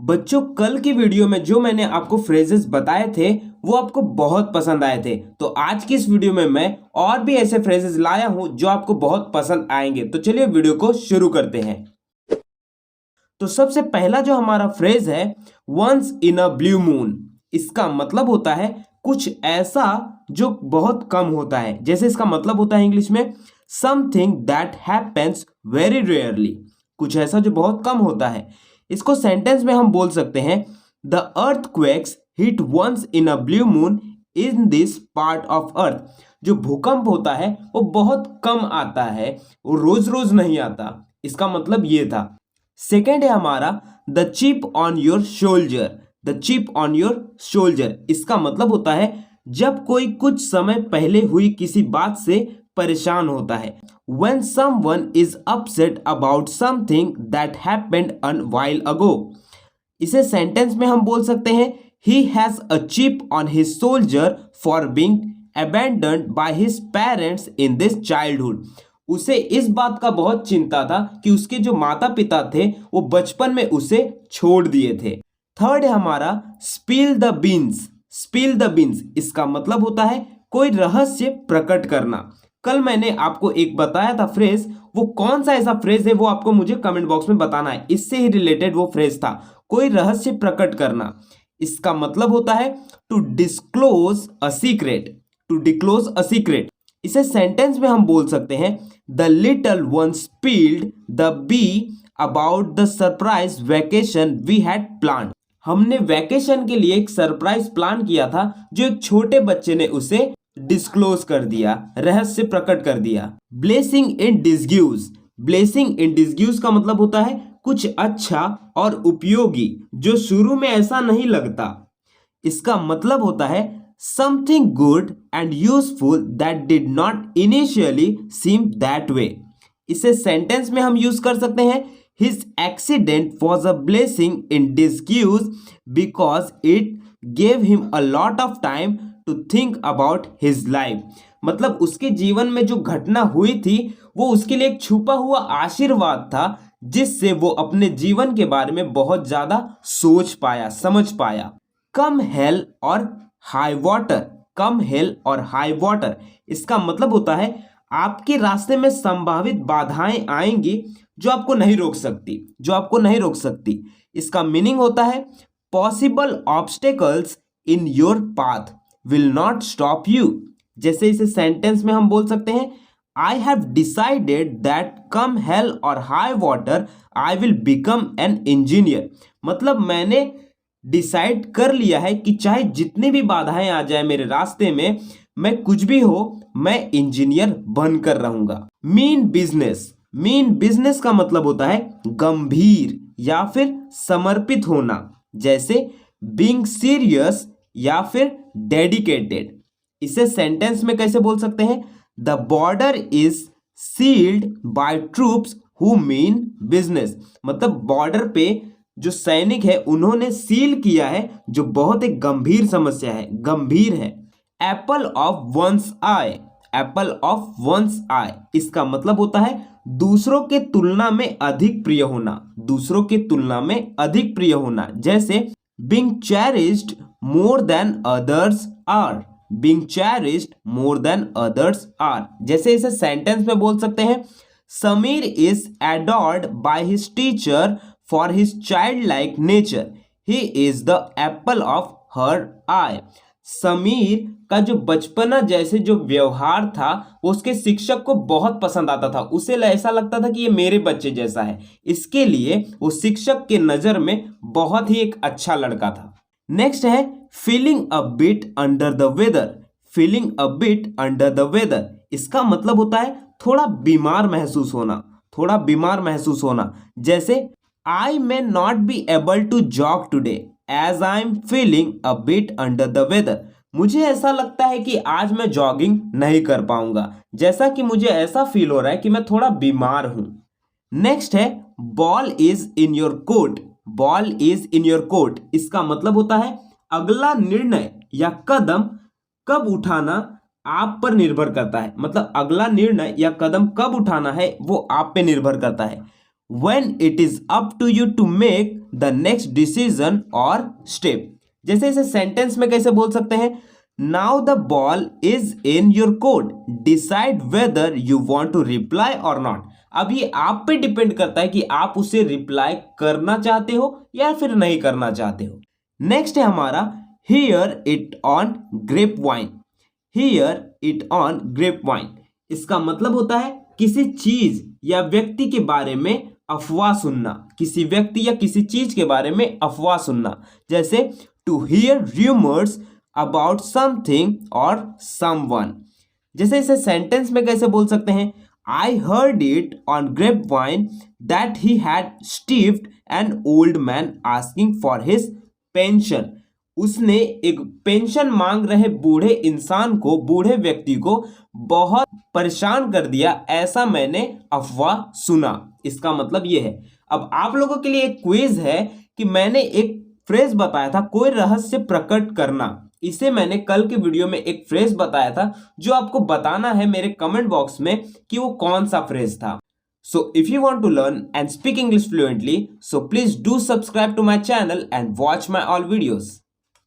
बच्चों, कल की वीडियो में जो मैंने आपको फ्रेजेस बताए थे वो आपको बहुत पसंद आए थे। तो आज की इस वीडियो में मैं और भी ऐसे फ्रेजेस लाया हूं जो आपको बहुत पसंद आएंगे। तो चलिए वीडियो को शुरू करते हैं। तो सबसे पहला जो हमारा फ्रेज है, once in a blue moon, इसका मतलब होता है कुछ ऐसा जो बहुत कम होता है। जैसे इसका मतलब होता है इंग्लिश में something that happens very rarely, कुछ ऐसा जो बहुत कम होता है। इसको सेंटेंस में हम बोल सकते हैं the earthquakes hit once in a blue moon in this part of earth. जो भूकंप होता है वो बहुत कम आता है, वो रोज रोज नहीं आता। इसका मतलब ये था। सेकेंड है हमारा the chip on your soldier. The chip on your soldier, इसका मतलब होता है जब कोई कुछ समय पहले हुई किसी बात से परेशान होता है। When someone is upset about something that happened a while ago, इसे सेंटेंस में हम बोल सकते हैं he has a chip on his shoulder for being abandoned by his parents in this childhood. उसे इस बात का बहुत चिंता था कि उसके जो माता पिता थे वो बचपन में उसे छोड़ दिए थे। थर्ड है हमारा spill the beans. Spill the beans, इसका मतलब होता है कोई रहस्य प्रकट करना। कल मैंने आपको एक बताया था फ्रेज, वो कौन सा ऐसा फ्रेज है वो आपको मुझे कमेंट बॉक्स में बताना है। इससे ही रिलेटेड वो फ्रेज था, कोई रहस्य प्रकट करना। इसका मतलब होता है to disclose a secret. To disclose a secret, इसे सेंटेंस में हम बोल सकते हैं the little one spilled the बी about the surprise vacation we had plan. हमने वैकेशन के लिए एक सरप्राइज प्लान किया था जो एक छोटे बच्चे ने उसे डिस्क्लोज कर दिया, रहस्य प्रकट कर दिया। Blessing in डिस्ग्यूज। ब्लेसिंग इन डिस्ग्यूज का मतलब होता है कुछ अच्छा और उपयोगी जो शुरू में ऐसा नहीं लगता। इसका मतलब होता है something good and useful that did not initially seem that way. इसे सेंटेंस में हम यूज कर सकते हैं His accident was a blessing in disguise because it gave him a lot of time to think about his life. मतलब उसके जीवन में जो घटना हुई थी वो उसके लिए एक छुपा हुआ आशीर्वाद था जिससे वो अपने जीवन के बारे में बहुत ज्यादा सोच पाया, समझ पाया। कम hell or high water. Come hell or high water, इसका मतलब होता है आपके रास्ते में संभावित बाधाएं आएंगी जो आपको नहीं रोक सकती, जो आपको नहीं रोक सकती। इसका मीनिंग होता है possible obstacles in your path will not stop you. जैसे इसे सेंटेंस में हम बोल सकते हैं I have decided that come hell or high water I will become an engineer. मतलब मैंने डिसाइड कर लिया है कि चाहे जितनी भी बाधाएं आ जाए मेरे रास्ते में, मैं कुछ भी हो, मैं इंजीनियर बनकर रहूंगा। Mean business. मीन बिजनेस का मतलब होता है गंभीर या फिर समर्पित होना, जैसे बीइंग सीरियस या फिर डेडिकेटेड। इसे सेंटेंस में कैसे बोल सकते हैं the border is sealed by troops who mean business. मतलब बॉर्डर पे जो सैनिक है उन्होंने सील किया है, जो बहुत एक गंभीर समस्या है, गंभीर है। Apple of one's eye. Apple of one's eye, इसका मतलब होता है दूसरों के तुलना में अधिक प्रिय होना, दूसरों के तुलना में अधिक प्रिय होना। जैसे being cherished more than others are. Being cherished more than others are, जैसे इसे सेंटेंस में बोल सकते हैं Sameer is adored by his teacher for his childlike nature, he is the apple of her eye. Sameer का जो बचपना जैसे जो व्यवहार था वो उसके शिक्षक को बहुत पसंद आता था, उसे ऐसा लगता था कि ये मेरे बच्चे जैसा है, इसके लिए वो शिक्षक के नजर में बहुत ही एक अच्छा लड़का था। नेक्स्ट है feeling a bit under the weather. Feeling a bit under the weather, इसका मतलब होता है थोड़ा बीमार महसूस होना, थोड़ा बीमार महसूस होना। जैसे I may not be able to jog today as I am feeling a bit under the weather. मुझे ऐसा लगता है कि आज मैं जॉगिंग नहीं कर पाऊंगा, जैसा कि मुझे ऐसा फील हो रहा है कि मैं थोड़ा बीमार हूं। नेक्स्ट है ball is in your court. Ball is in your court, इसका मतलब होता है अगला निर्णय या कदम कब उठाना आप पर निर्भर करता है। मतलब अगला निर्णय या कदम कब उठाना है वो आप पे निर्भर करता है। when it is up to you to make the next decision or step। जैसे इसे सेंटेंस में कैसे बोल सकते हैं, now the ball is in your court, decide whether you want to reply और नॉट। अब ये आप पे डिपेंड करता है कि आप उसे रिप्लाई करना चाहते हो या फिर नहीं करना चाहते हो। नेक्स्ट है हमारा hear it on grapevine. Hear it on grapevine, इसका मतलब होता है किसी चीज या व्यक्ति के बारे में अफवाह सुनना, किसी व्यक्ति या किसी चीज के बारे में अफवाह सुनना। जैसे to hear rumours about something और समवन। जैसे इसे सेंटेंस में कैसे बोल सकते हैं, I heard it on grapevine that he had stewed an old man asking for his pension. उसने एक पेंशन मांग रहे बूढ़े इंसान को, बूढ़े व्यक्ति को बहुत परेशान कर दिया, ऐसा मैंने अफवाह सुना। इसका मतलब ये है। अब आप लोगों के लिए एक क्विज है कि मैंने एक फ्रेज बताया था, कोई रहस्य प्रकट करना। इसे मैंने कल के वीडियो में एक फ्रेज बताया था, जो आपको बताना है मेरे कमेंट बॉक्स में कि वो कौन सा फ्रेज था। So if you want to learn and speak English fluently, so please do subscribe to my channel and watch my all videos.